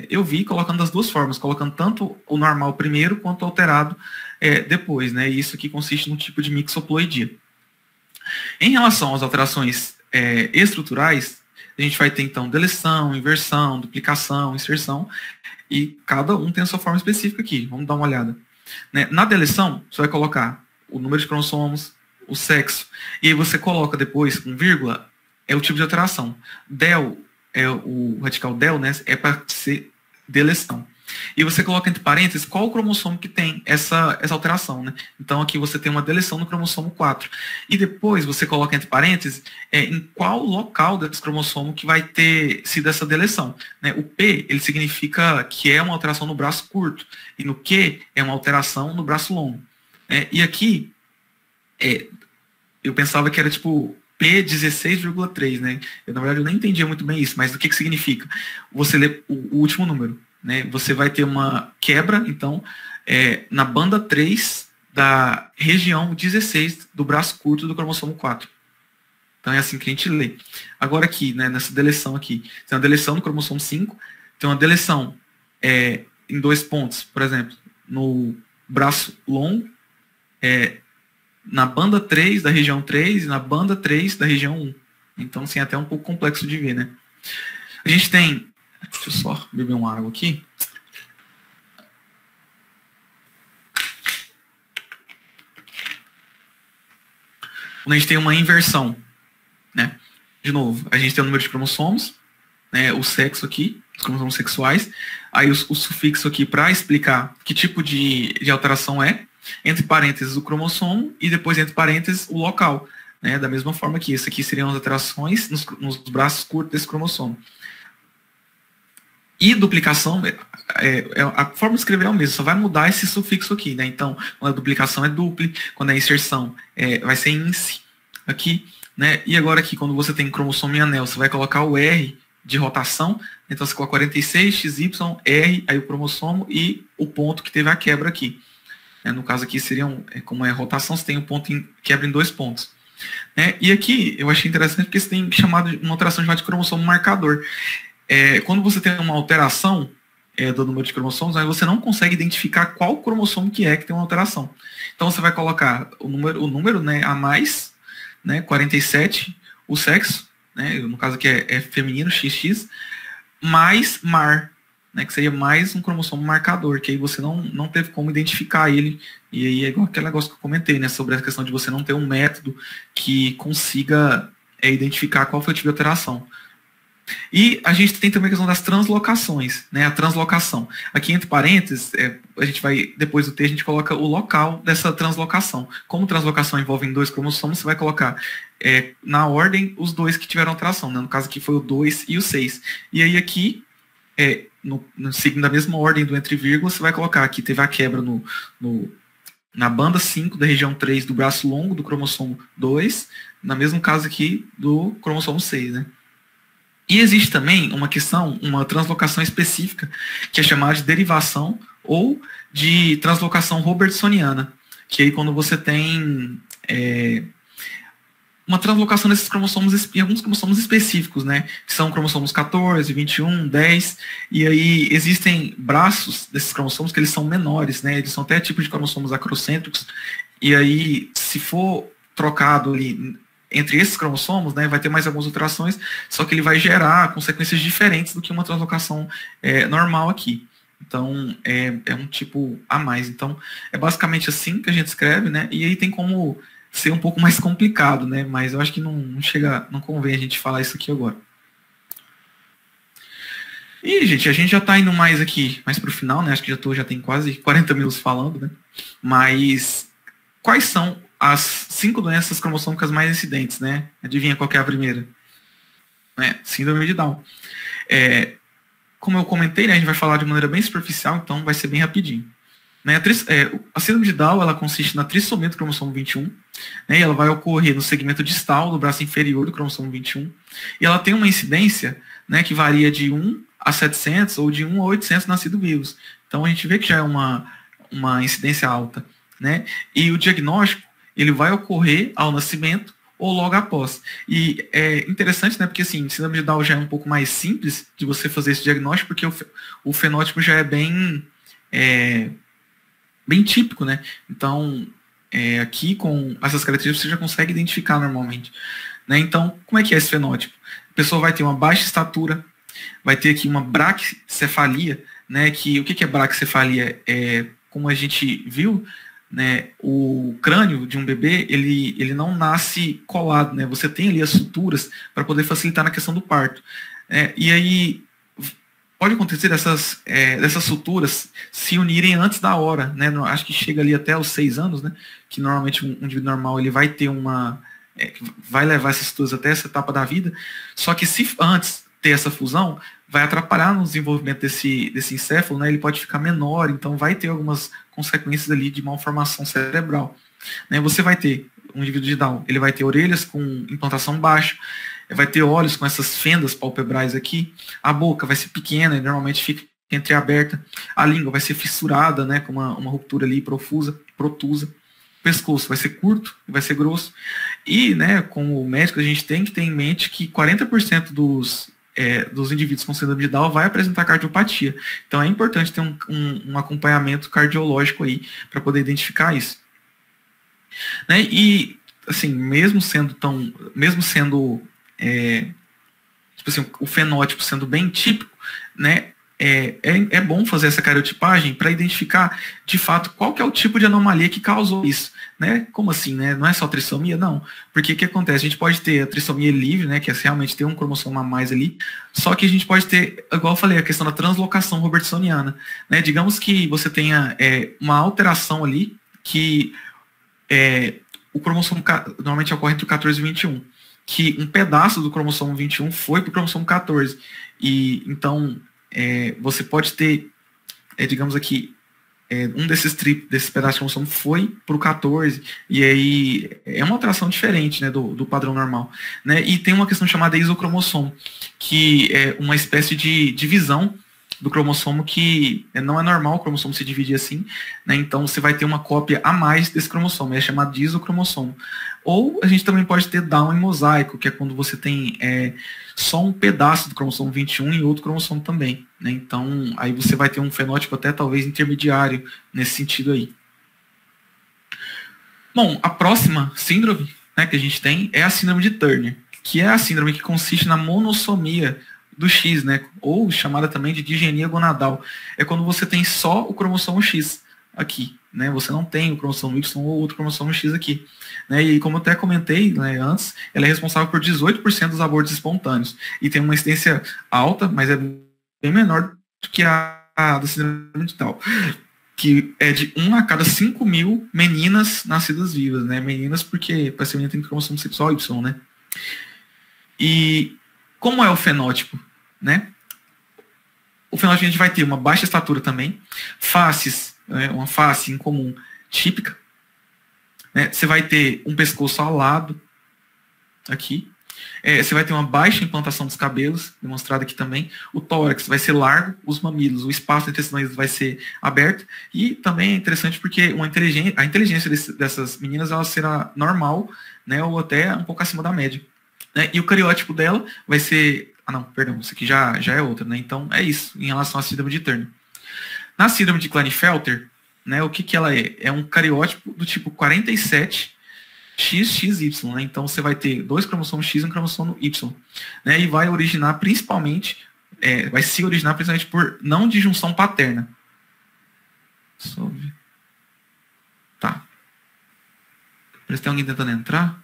eu vi colocando das duas formas, colocando tanto o normal primeiro quanto o alterado depois, né? E isso aqui consiste num tipo de mixoploidia. Em relação às alterações estruturais, a gente vai ter então deleção, inversão, duplicação, inserção, e cada um tem a sua forma específica aqui. Vamos dar uma olhada. Né? Na deleção, você vai colocar o número de cromossomos, o sexo, e aí você coloca depois, com vírgula, o tipo de alteração. Del, o radical del, né, é para ser deleção. E você coloca entre parênteses qual o cromossomo que tem essa alteração, né? Então aqui você tem uma deleção no cromossomo 4. E depois você coloca entre parênteses em qual local desse cromossomo que vai ter sido essa deleção, né? O P, ele significa que é uma alteração no braço curto. E no Q é uma alteração no braço longo. E aqui, eu pensava que era tipo P16,3, né? Na verdade eu nem entendia muito bem isso, mas o que significa? Você lê o último número. Né, você vai ter uma quebra, então, na banda 3 da região 16 do braço curto do cromossomo 4. Então é assim que a gente lê. Agora aqui, né, nessa deleção aqui, tem uma deleção no cromossomo 5, tem uma deleção em 2 pontos, por exemplo, no braço longo, na banda 3 da região 3 e na banda 3 da região 1. Então, assim, é até um pouco complexo de ver, né? A gente tem... Deixa eu só beber uma água aqui. Quando a gente tem uma inversão, né? De novo, a gente tem o número de cromossomos, né? O sexo aqui, os cromossomos sexuais. Aí o sufixo aqui para explicar que tipo de alteração é. Entre parênteses o cromossomo e depois entre parênteses o local. Né? Da mesma forma que isso aqui seriam as alterações nos braços curtos desse cromossomo. E duplicação, a forma de escrever é a mesma, só vai mudar esse sufixo aqui, né? Então, quando a duplicação é dupli, quando a inserção vai ser inci aqui, né? E agora aqui, quando você tem cromossomo em anel, você vai colocar o R de rotação, então você coloca 46, XY, R, aí o cromossomo e o ponto que teve a quebra aqui. No caso aqui seria, como é rotação, você tem um ponto quebra em 2 pontos. E aqui, eu achei interessante porque você tem uma alteração chamada de cromossomo marcador. Quando você tem uma alteração do número de cromossomos, aí você não consegue identificar qual cromossomo que tem uma alteração. Então você vai colocar o número né, a mais, né, 47, o sexo, né, no caso aqui é feminino, XX, mais mar, né, que seria mais um cromossomo marcador, que aí você não teve como identificar ele. E aí é igual aquele negócio que eu comentei, né, sobre a questão de você não ter um método que consiga identificar qual foi o tipo de alteração. E a gente tem também a questão das translocações, né? A translocação. Aqui entre parênteses, a gente vai, depois do T, a gente coloca o local dessa translocação. Como translocação envolve 2 cromossomos, você vai colocar na ordem os 2 que tiveram alteração, né? No caso aqui foi o 2 e o 6. E aí aqui, seguindo a mesma ordem do entre vírgulas, você vai colocar aqui, teve a quebra na banda 5 da região 3 do braço longo do cromossomo 2, no mesmo caso aqui do cromossomo 6, né? E existe também uma translocação específica, que é chamada de derivação ou de translocação robertsoniana, que aí quando você tem uma translocação nesses cromossomos, em alguns cromossomos específicos, né, que são cromossomos 14, 21, 10, e aí existem braços desses cromossomos que eles são menores, né, eles são até tipos de cromossomos acrocêntricos, e aí se for trocado ali entre esses cromossomos, né, vai ter mais algumas alterações, só que ele vai gerar consequências diferentes do que uma translocação normal aqui. Então, é um tipo a mais. Então, é basicamente assim que a gente escreve, né, e aí tem como ser um pouco mais complicado, né, mas eu acho que não convém a gente falar isso aqui agora. E, gente, a gente já está indo mais aqui, mais para o final, né? Acho que já tem quase 40 minutos falando, né? Mas quais são as 5 doenças cromossômicas mais incidentes, né? Adivinha qual que é a primeira? Síndrome de Down. Como eu comentei, né, a gente vai falar de maneira bem superficial, então vai ser bem rapidinho. Né, a síndrome de Down, ela consiste na trissomia do cromossomo 21, né, e ela vai ocorrer no segmento distal do braço inferior do cromossomo 21, e ela tem uma incidência, né, que varia de 1 a 700 ou de 1 a 800 nascidos vivos. Então a gente vê que já é uma incidência alta. Né, e o diagnóstico, ele vai ocorrer ao nascimento ou logo após. E é interessante, né, porque assim, síndrome de Down já é um pouco mais simples de você fazer esse diagnóstico, porque o fenótipo já é bem típico, né? Então, aqui com essas características você já consegue identificar normalmente. Né? Então, como é que é esse fenótipo? A pessoa vai ter uma baixa estatura, vai ter aqui uma braquicefalia, né? O que é braquicefalia? Como a gente viu, né, o crânio de um bebê, ele não nasce colado, né? Você tem ali as suturas para poder facilitar na questão do parto. E aí pode acontecer dessas suturas se unirem antes da hora, né? Acho que chega ali até os 6 anos, né? Que normalmente um indivíduo normal ele vai ter vai levar essas suturas até essa etapa da vida. Só que se antes ter essa fusão, vai atrapalhar no desenvolvimento desse encéfalo, né? Ele pode ficar menor, então vai ter algumas consequências ali de malformação cerebral. Né? Você vai ter um indivíduo de Down, ele vai ter orelhas com implantação baixa, vai ter olhos com essas fendas palpebrais aqui, a boca vai ser pequena e normalmente fica entreaberta, a língua vai ser fissurada, né, com uma ruptura ali protusa, o pescoço vai ser curto e vai ser grosso, e, né, como médico a gente tem que ter em mente que 40% dos indivíduos com síndrome de Down vai apresentar cardiopatia, então é importante ter um acompanhamento cardiológico aí para poder identificar isso. Né, e assim, mesmo sendo tipo assim, o fenótipo sendo bem típico, né, é bom fazer essa cariotipagem para identificar de fato qual que é o tipo de anomalia que causou isso, né? Como assim, né? Não é só trissomia, não. Porque o que acontece? A gente pode ter a trissomia livre, né? Que é realmente ter um cromossomo a mais ali, só que a gente pode ter, igual eu falei, a questão da translocação robertsoniana, né? Digamos que você tenha uma alteração ali que o cromossomo normalmente ocorre entre o 14 e o 21, que um pedaço do cromossomo 21 foi para o cromossomo 14. E então você pode ter, digamos aqui, um desses pedaços de cromossomo foi para o 14, e aí é uma alteração diferente, né, do padrão normal. Né? E tem uma questão chamada isocromossomo, que é uma espécie de divisão do cromossomo que não é normal o cromossomo se dividir assim, né? Então você vai ter uma cópia a mais desse cromossomo, é chamado de isocromossomo. Ou a gente também pode ter Down em mosaico, que é quando você tem só um pedaço do cromossomo 21 e outro cromossomo também, né? Então aí você vai ter um fenótipo até talvez intermediário nesse sentido aí. Bom, a próxima síndrome, né, que a gente tem é a síndrome de Turner, que é a síndrome que consiste na monossomia do X, né? Ou chamada também de digenia gonadal. É quando você tem só o cromossomo X aqui, né? Você não tem o cromossomo Y ou outro cromossomo X aqui. Né? E como eu até comentei, né, antes, ela é responsável por 18% dos abortos espontâneos. E tem uma incidência alta, mas é bem menor do que a da síndrome de Down, que é de 1 a cada 5 mil meninas nascidas vivas, né? Meninas porque para ser menina tem cromossomo sexual Y, né? E como é o fenótipo? Né? O fenótipo a gente vai ter uma baixa estatura também, faces, né, uma face incomum típica, né? Você vai ter um pescoço alado aqui, você vai ter uma baixa implantação dos cabelos, demonstrada aqui também, o tórax vai ser largo, os mamilos, o espaço entre esses vai ser aberto, e também é interessante porque a inteligência dessas meninas ela será normal, né, ou até um pouco acima da média. Né? E o cariótipo dela vai ser... Ah, não, perdão, isso aqui já é outra, né? Então, é isso, em relação à síndrome de Turner. Na síndrome de Klinefelter, né, o que ela é? É um cariótipo do tipo 47XXY, né? Então, você vai ter 2 cromossomos X e um cromossomo Y. Né? E vai originar principalmente, vai se originar principalmente por não disjunção paterna. Tá. Parece que tem alguém tentando entrar.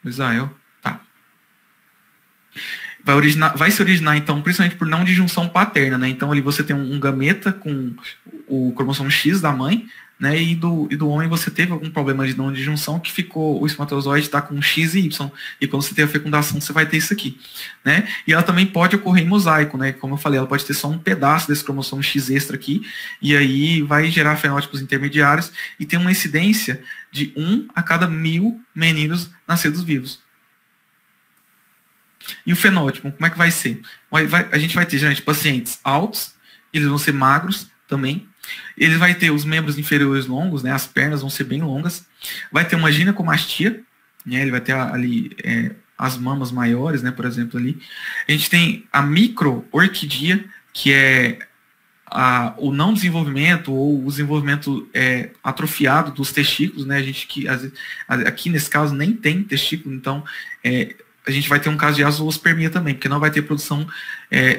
O Israel. Tá. vai se originar, então, principalmente por não disjunção paterna, né? Então, ali você tem um gameta com o cromossomo X da mãe, né? E do homem você teve algum problema de não disjunção que ficou, o espermatozoide está com X e Y. E quando você tem a fecundação, você vai ter isso aqui, né? E ela também pode ocorrer em mosaico, né? Como eu falei, ela pode ter só um pedaço desse cromossomo X extra aqui, e aí vai gerar fenótipos intermediários, e tem uma incidência de 1 a cada 1000 meninos nascidos vivos. E o fenótipo, como é que vai ser? A gente vai ter, geralmente, pacientes altos, eles vão ser magros também. Eles vai ter os membros inferiores longos, né? As pernas vão ser bem longas. Vai ter uma ginecomastia, né? Ele vai ter ali as mamas maiores, né? Por exemplo, ali. A gente tem a micro-orquidia, que é o não desenvolvimento ou o desenvolvimento atrofiado dos testículos, né? A gente aqui nesse caso nem tem testículo, então a gente vai ter um caso de azoospermia também, porque não vai ter produção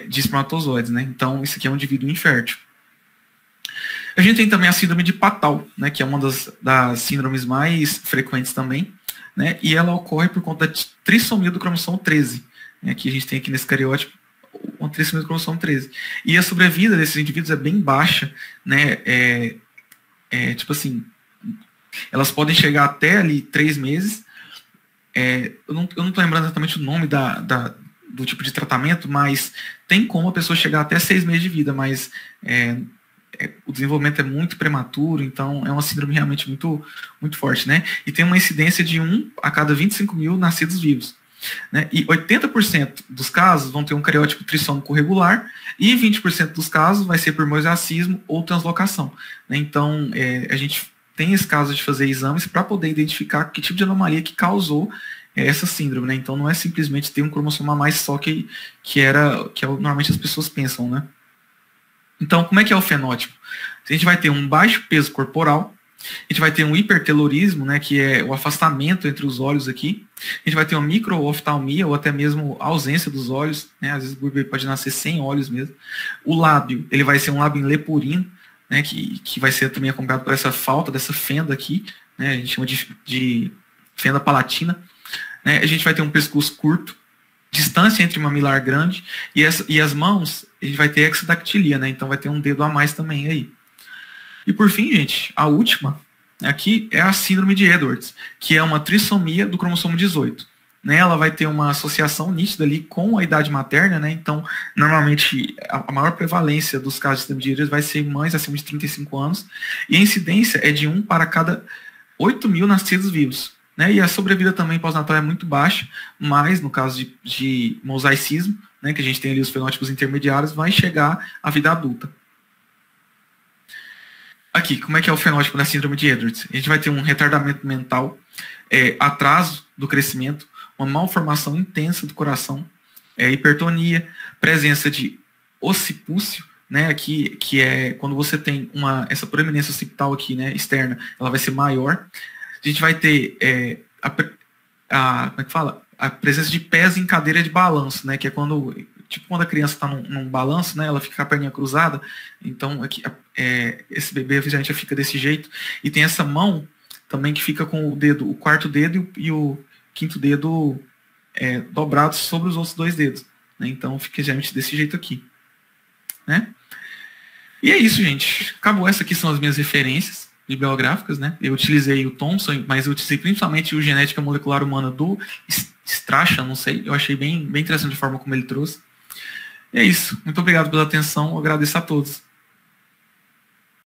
de espermatozoides, né? Então, isso aqui é um indivíduo infértil. A gente tem também a síndrome de Patau, né? Que é uma das síndromes mais frequentes também, né? E ela ocorre por conta da trissomia do cromossomo 13, né? Que a gente tem aqui nesse cariótipo, uma trissomia do cromossomo 13. E a sobrevida desses indivíduos é bem baixa, né? Tipo assim, elas podem chegar até ali 3 meses. Eu não estou lembrando exatamente o nome do tipo de tratamento, mas tem como a pessoa chegar até 6 meses de vida, mas o desenvolvimento é muito prematuro, então é uma síndrome realmente muito, muito forte, né? E tem uma incidência de 1 a cada 25 mil nascidos vivos, né? E 80% dos casos vão ter um cariótipo trissômico regular, e 20% dos casos vai ser por mosaicismo ou translocação, né? Então, a gente tem esse caso de fazer exames para poder identificar que tipo de anomalia que causou essa síndrome, né? Então não é simplesmente ter um cromossomo a mais só que normalmente as pessoas pensam, né? Então, como é que é o fenótipo? A gente vai ter um baixo peso corporal, a gente vai ter um hipertelorismo, né, que é o afastamento entre os olhos aqui, a gente vai ter uma microoftalmia ou até mesmo ausência dos olhos, né? Às vezes o bebê pode nascer sem olhos mesmo. O lábio, ele vai ser um lábio em leporino, né, que vai ser também acompanhado por essa falta dessa fenda aqui, né, a gente chama de fenda palatina, né, a gente vai ter um pescoço curto, distância entre mamilar grande, e as mãos, a gente vai ter exodactilia, né, então vai ter um dedo a mais também aí. E por fim, gente, a última, aqui é a síndrome de Edwards, que é uma trissomia do cromossomo 18. Né, ela vai ter uma associação nítida ali com a idade materna, né? Então, normalmente, a maior prevalência dos casos de síndrome de Edwards vai ser mães acima de 35 anos, e a incidência é de 1 para cada 8 mil nascidos vivos, né? E a sobrevida também pós-natal é muito baixa, mas no caso de mosaicismo, né, que a gente tem ali os fenótipos intermediários, vai chegar à vida adulta. Aqui, como é que é o fenótipo da síndrome de Edwards? A gente vai ter um retardamento mental, atraso do crescimento, uma malformação intensa do coração, hipertonia, presença de occipúcio, né, que é quando você tem essa proeminência occipital aqui, né, externa, ela vai ser maior. A gente vai ter como é que fala? A presença de pés em cadeira de balanço, né, que é quando a criança está num balanço, né, ela fica com a perninha cruzada, então aqui, esse bebê já fica desse jeito, e tem essa mão também que fica com o quarto dedo e o quinto dedo dobrados sobre os outros 2 dedos, né? Então fica geralmente desse jeito aqui, né? E é isso, gente. Acabou. Essas aqui são as minhas referências bibliográficas, né? Eu utilizei o Thomson, mas eu utilizei principalmente o Genética Molecular Humana do Stracha, não sei. Eu achei bem interessante a forma como ele trouxe. E é isso. Muito obrigado pela atenção. Eu agradeço a todos.